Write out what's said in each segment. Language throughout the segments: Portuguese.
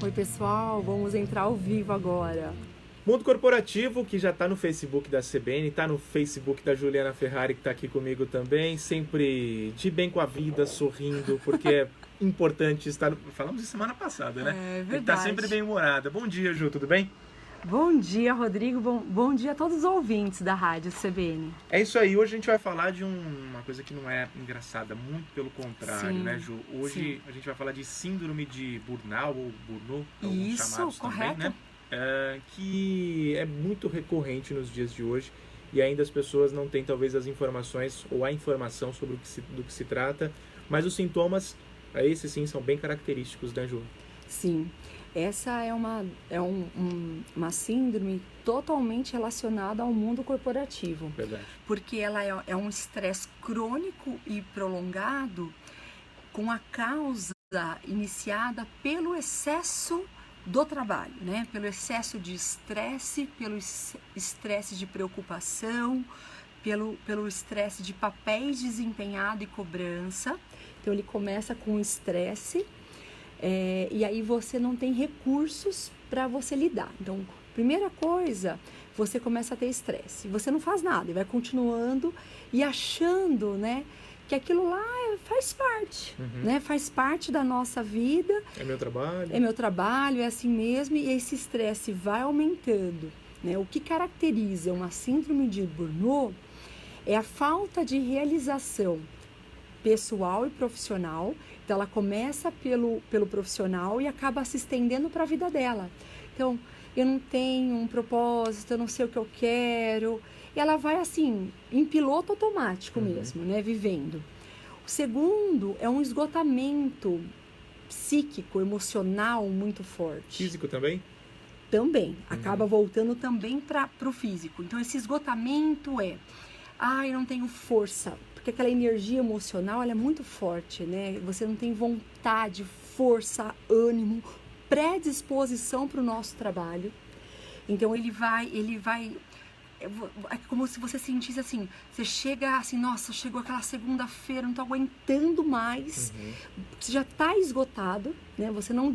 Oi, pessoal, vamos entrar ao vivo agora. Mundo Corporativo, que já está no Facebook da CBN, está no Facebook da Juliana Ferrari, que está aqui comigo também, sempre de bem com a vida, sorrindo, porque é importante estar... Falamos de semana passada, né? É verdade. Ele está sempre bem-humorada. Bom dia, Ju, tudo bem? Bom dia, Rodrigo. Bom dia a todos os ouvintes da Rádio CBN. É isso aí. Hoje a gente vai falar de uma coisa que não é engraçada, muito pelo contrário, Sim, né, Ju? Hoje a gente vai falar de síndrome de Burnout, ou Burnout, alguns chamados correto. também, né? Que é muito recorrente nos dias de hoje e ainda as pessoas não têm talvez as informações ou a informação sobre do que se trata, mas os sintomas, esses sim, são bem característicos, né, Ju? Sim, essa é uma síndrome totalmente relacionada ao mundo corporativo. Verdade. Porque ela é um estresse crônico e prolongado com a causa iniciada pelo excesso do trabalho, né? Pelo excesso de estresse, pelo estresse de preocupação, pelo estresse de papéis desempenhado e cobrança. Então ele começa com estresse e aí você não tem recursos para você lidar. Então, primeira coisa, você começa a ter estresse. Você não faz nada e vai continuando e achando, né, que aquilo lá faz parte, né? Faz parte da nossa vida. É meu trabalho. É meu trabalho, é assim mesmo, e esse estresse vai aumentando, né? O que caracteriza uma síndrome de Burnout é a falta de realização pessoal e profissional. Então, ela começa pelo profissional e acaba se estendendo para a vida dela. Então, eu não tenho um propósito, eu não sei o que eu quero. E ela vai assim, em piloto automático mesmo, né? Vivendo. O segundo é um esgotamento psíquico, emocional muito forte. Físico também? Também. Acaba voltando também para o físico. Então, esse esgotamento eu não tenho força. Porque aquela energia emocional, ela é muito forte, né? Você não tem vontade, força, ânimo, predisposição para o nosso trabalho. Então, ele vai... É como se você sentisse assim, você chega assim, nossa, chegou aquela segunda-feira, não tô aguentando mais, você já tá esgotado, né? Você não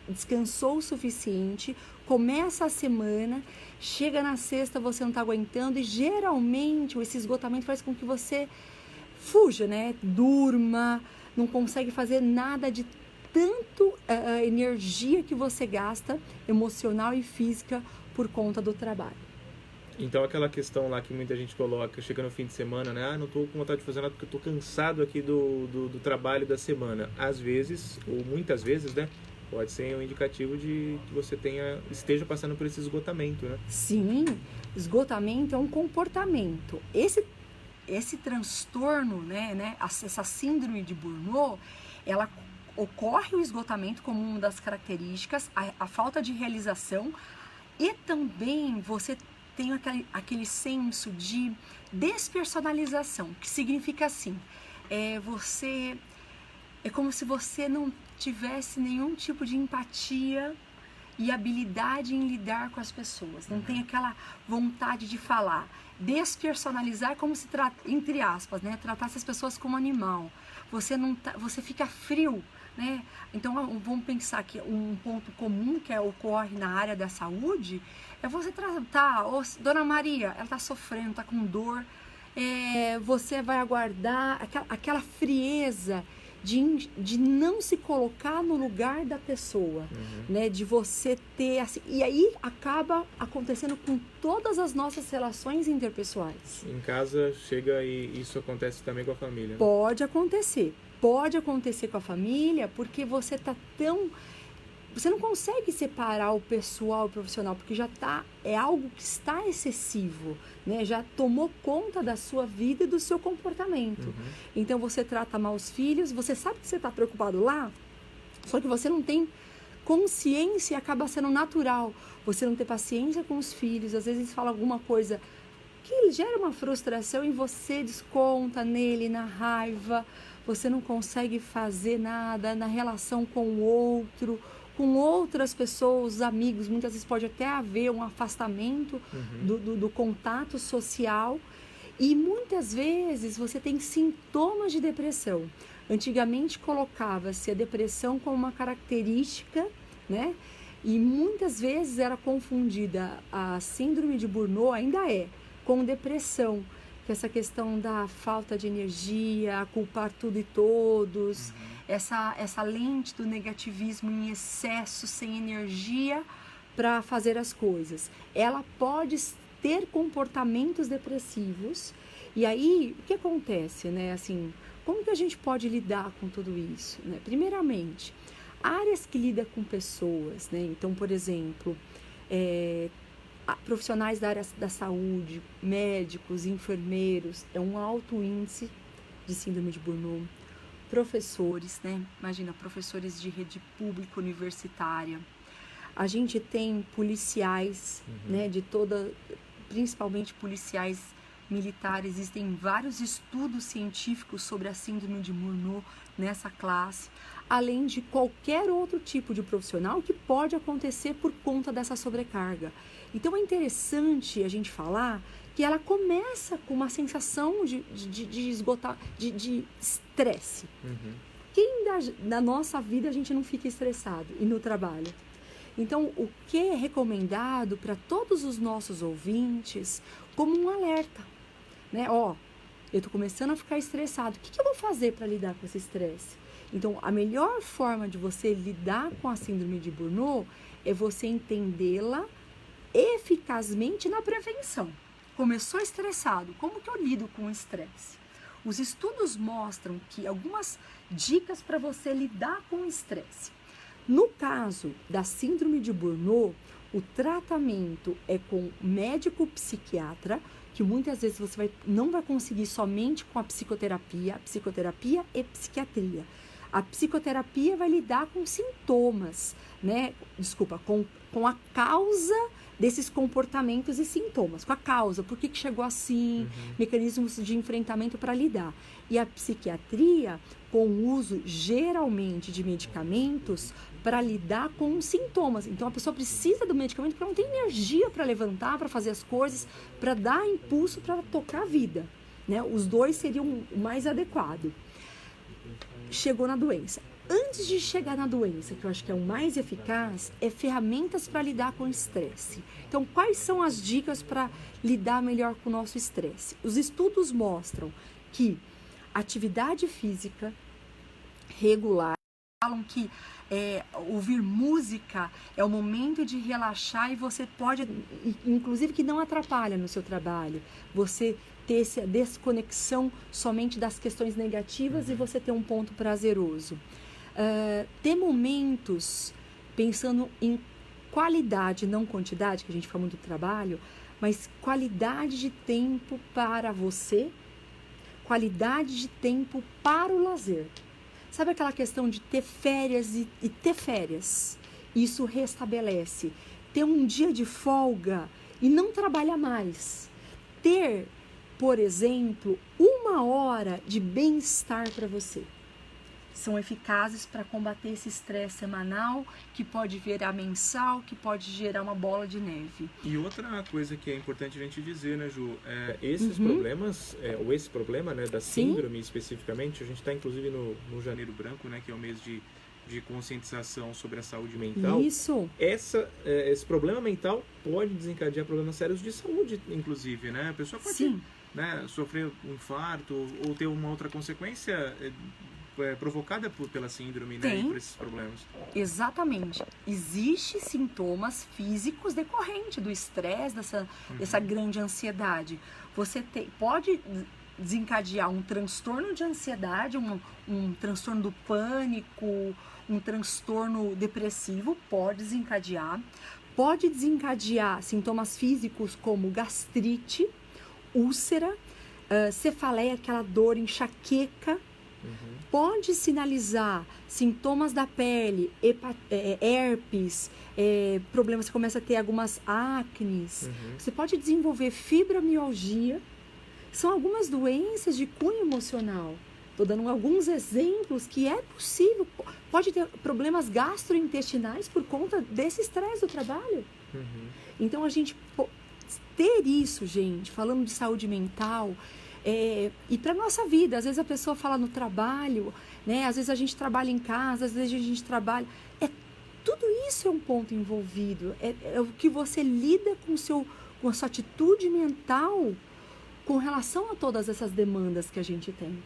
descansou o suficiente, começa a semana, chega na sexta, você não tá aguentando e geralmente esse esgotamento faz com que você fuja, né? Durma, não consegue fazer nada de tanto energia que você gasta, emocional e física, por conta do trabalho. Então aquela questão lá que muita gente coloca, chega no fim de semana, né? Não tô com vontade de fazer nada porque eu tô cansado aqui do trabalho da semana. Às vezes, ou muitas vezes, né? Pode ser um indicativo de que você esteja passando por esse esgotamento, né? Sim, esgotamento é um comportamento. Esse transtorno, né? Essa síndrome de Burnout, ela ocorre o esgotamento como uma das características, a falta de realização e também você tem aquele senso de despersonalização, que significa assim, é como se você não tivesse nenhum tipo de empatia e habilidade em lidar com as pessoas, não tem aquela vontade de falar. Despersonalizar é como se, entre aspas, né, tratasse as pessoas como animal. Você fica frio, né? Então vamos pensar que um ponto comum que ocorre na área da saúde é você tratar, Dona Maria, ela está sofrendo, está com dor, você vai aguardar aquela frieza de não se colocar no lugar da pessoa, né? De você ter assim, e aí acaba acontecendo com todas as nossas relações interpessoais. Em casa chega e isso acontece também com a família, né? Pode acontecer com a família, porque você não consegue separar o pessoal e o profissional, porque é algo que está excessivo, né? Já tomou conta da sua vida e do seu comportamento. Então você trata mal os filhos, você sabe que você está preocupado lá, só que você não tem consciência e acaba sendo natural. Você não ter paciência com os filhos, às vezes eles falam alguma coisa que gera uma frustração e você desconta nele, na raiva, você não consegue fazer nada na relação com o outro, com outras pessoas, amigos, muitas vezes pode até haver um afastamento do contato social e muitas vezes você tem sintomas de depressão. Antigamente colocava-se a depressão como uma característica né? E muitas vezes era confundida a síndrome de Burnout, ainda é, com depressão, que é essa questão da falta de energia, culpar tudo e todos, essa lente do negativismo em excesso, sem energia para fazer as coisas. Ela pode ter comportamentos depressivos. E aí, o que acontece, né? Assim, como que a gente pode lidar com tudo isso, né? Primeiramente, áreas que lidam com pessoas, né? Então, por exemplo, profissionais da área da saúde, médicos, enfermeiros, é um alto índice de síndrome de Burnout. Professores, né? Imagina, professores de rede pública universitária. A gente tem policiais, né? Principalmente policiais militares. Existem vários estudos científicos sobre a síndrome de Burnout nessa classe, além de qualquer outro tipo de profissional que pode acontecer por conta dessa sobrecarga. Então é interessante a gente falar que ela começa com uma sensação de esgotar, de estresse. Quem da nossa vida a gente não fica estressado e no trabalho? Então, o que é recomendado para todos os nossos ouvintes como um alerta, né? Ó, eu estou começando a ficar estressado, o que eu vou fazer para lidar com esse estresse? Então, a melhor forma de você lidar com a síndrome de Burnout é você entendê-la eficazmente na prevenção. Começou estressado, como que eu lido com o estresse? Os estudos mostram que algumas dicas para você lidar com o estresse. No caso da síndrome de Burnout, o tratamento é com médico psiquiatra, que muitas vezes você não vai conseguir somente com a psicoterapia e psiquiatria. A psicoterapia vai lidar com sintomas, né? Desculpa, com a causa desses comportamentos e sintomas, com a causa, por que chegou assim, mecanismos de enfrentamento para lidar. E a psiquiatria, com o uso geralmente de medicamentos para lidar com os sintomas. Então a pessoa precisa do medicamento porque não tem energia para levantar, para fazer as coisas, para dar impulso para tocar a vida, né? Os dois seriam o mais adequado. Chegou na doença. Antes de chegar na doença, que eu acho que é o mais eficaz, é ferramentas para lidar com o estresse. Então, quais são as dicas para lidar melhor com o nosso estresse? Os estudos mostram que atividade física regular, falam que ouvir música é o momento de relaxar e você pode, inclusive que não atrapalha no seu trabalho, você ter essa desconexão somente das questões negativas e você ter um ponto prazeroso. Ter momentos pensando em qualidade, não quantidade, que a gente fala muito do trabalho, mas qualidade de tempo para você, qualidade de tempo para o lazer. Sabe aquela questão de ter férias e ter férias? Isso restabelece. Ter um dia de folga e não trabalhar mais. Ter, por exemplo, 1 hora de bem-estar para você. São eficazes para combater esse estresse semanal, que pode virar mensal, que pode gerar uma bola de neve. E outra coisa que é importante a gente dizer, né, Ju? Esses problemas, ou esse problema, né, da síndrome especificamente, a gente está inclusive no Janeiro Branco, né, que é o mês de conscientização sobre a saúde mental. Isso. Esse problema mental pode desencadear problemas sérios de saúde, inclusive, né? A pessoa pode, né, sofrer um infarto ou ter uma outra consequência provocada pela síndrome, né, e por esses problemas. Exatamente. Existem sintomas físicos decorrentes do estresse, dessa grande ansiedade. Você pode desencadear um transtorno de ansiedade, um transtorno do pânico, um transtorno depressivo, pode desencadear sintomas físicos como gastrite, úlcera, cefaleia, aquela dor, enxaqueca. Pode sinalizar sintomas da pele, herpes, problemas, você começa a ter algumas acnes. Você pode desenvolver fibromialgia. São algumas doenças de cunho emocional. Estou dando alguns exemplos que é possível. Pode ter problemas gastrointestinais por conta desse estresse do trabalho. Então, a gente ter isso, gente, falando de saúde mental, e para nossa vida, às vezes a pessoa fala no trabalho, né? Às vezes a gente trabalha em casa, às vezes a gente trabalha. tudo isso é um ponto envolvido. É o que você lida com a sua atitude mental com relação a todas essas demandas que a gente tem.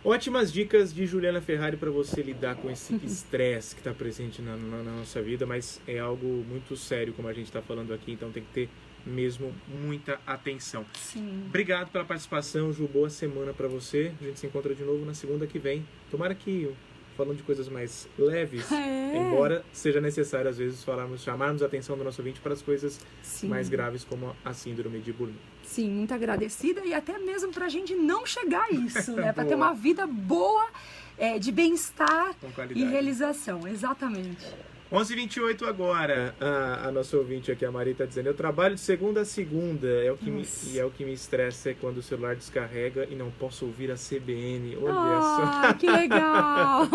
Ótimas dicas de Juliana Ferrari para você lidar com esse estresse que está presente na nossa vida, mas é algo muito sério, como a gente está falando aqui, então tem que ter mesmo muita atenção. Sim. Obrigado pela participação, Ju. Boa semana para você. A gente se encontra de novo na segunda que vem. Tomara que, falando de coisas mais leves, embora seja necessário às vezes chamarmos a atenção do nosso ouvinte para as coisas mais graves, como a síndrome de Burnout. Sim, muito agradecida, e até mesmo para a gente não chegar a isso, né? Para ter uma vida boa, de bem-estar e realização. Exatamente. 11h28 agora. A nossa ouvinte aqui, a Maria, está dizendo: eu trabalho de segunda a segunda. É o que me estressa é quando o celular descarrega e não posso ouvir a CBN. Olha só. Que legal!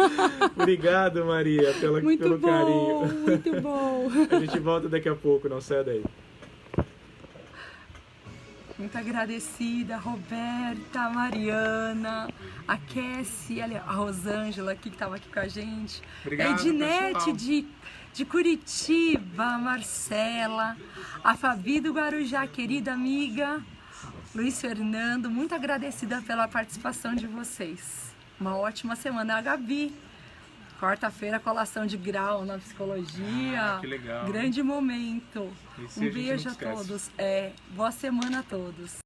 Obrigado, Maria, pelo carinho. Muito bom. A gente volta daqui a pouco, não saia daí. Muito agradecida, Roberta, Mariana, a Cassie, a Rosângela aqui, que estava aqui com a gente. Obrigado, a Edinete de Curitiba, a Marcela, a Fabi do Guarujá, querida amiga, Luiz Fernando, muito agradecida pela participação de vocês. Uma ótima semana. A Gabi, quarta-feira, colação de grau na psicologia. Que legal. Grande momento. Esse Um beijo a todos. Boa semana a todos.